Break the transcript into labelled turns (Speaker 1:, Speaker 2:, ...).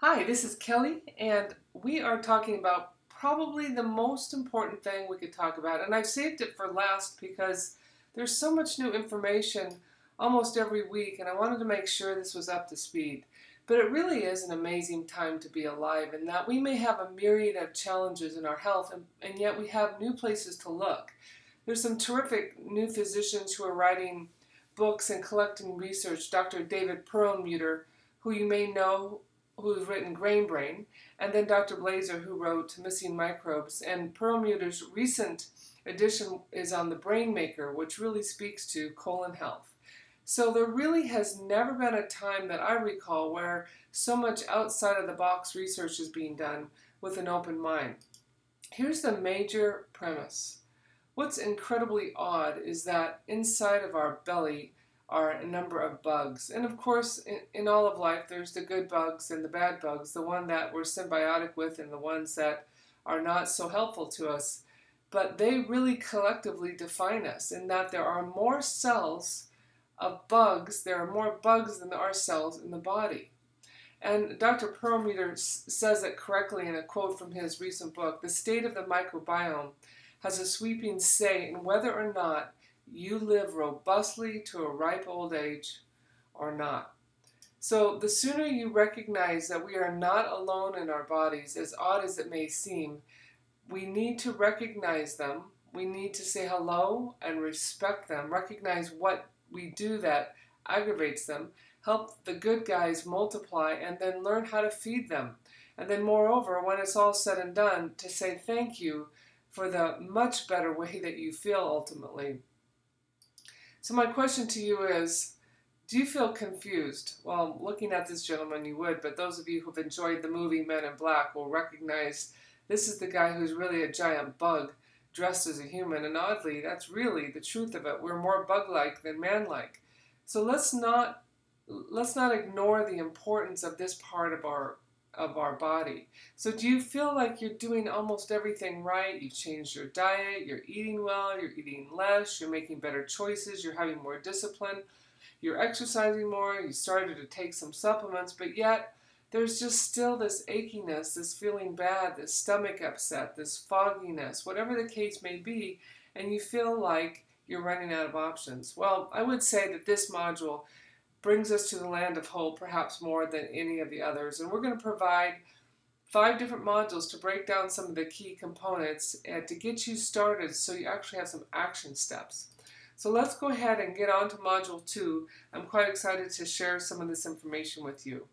Speaker 1: Hi, this is Kelly, and we are talking about probably the most important thing we could talk about. And I've saved it for last because there's so much new information almost every week, and I wanted to make sure this was up to speed. But it really is an amazing time to be alive, in that we may have a myriad of challenges in our health, and yet we have new places to look. There's some terrific new physicians who are writing books and collecting research. Dr. David Perlmutter, who you may know, who's written Grain Brain, and then Dr. Blazer, who wrote Missing Microbes. And Perlmutter's recent edition is on the Brain Maker, which really speaks to colon health. So there really has never been a time that I recall where so much outside of the box research is being done with an open mind. Here's the major premise. What's incredibly odd is that inside of our belly are a number of bugs. And of course, in all of life, there's the good bugs and the bad bugs, the one that we're symbiotic with and the ones that are not so helpful to us. But they really collectively define us in that there are more cells of bugs, there are more bugs than there are cells in the body. And Dr. Perlmutter says it correctly in a quote from his recent book. The state of the microbiome has a sweeping say in whether or not you live robustly to a ripe old age or not. So the sooner you recognize that we are not alone in our bodies, as odd as it may seem, we need to recognize them. We need to say hello and respect them, recognize what we do that aggravates them, help the good guys multiply, and then learn how to feed them. And then, moreover, when it's all said and done, to say thank you for the much better way that you feel ultimately. So, my question to you is, do you feel confused? Well, looking at this gentleman, you would, but those of you who've enjoyed the movie Men in Black will recognize this is the guy who's really a giant bug dressed as a human, and oddly, that's really the truth of it. We're more bug-like than man-like. So let's not ignore the importance of this part of our body. So do you feel like you're doing almost everything right? You've changed your diet, you're eating well, you're eating less, you're making better choices, you're having more discipline, you're exercising more, you started to take some supplements, but yet there's just still this achiness, this feeling bad, this stomach upset, this fogginess, whatever the case may be, and you feel like you're running out of options. Well, I would say that this module brings us to the land of hope perhaps more than any of the others, and we're going to provide 5 different modules to break down some of the key components and to get you started so you actually have some action steps. So let's go ahead and get on to Module 2. I'm quite excited to share some of this information with you.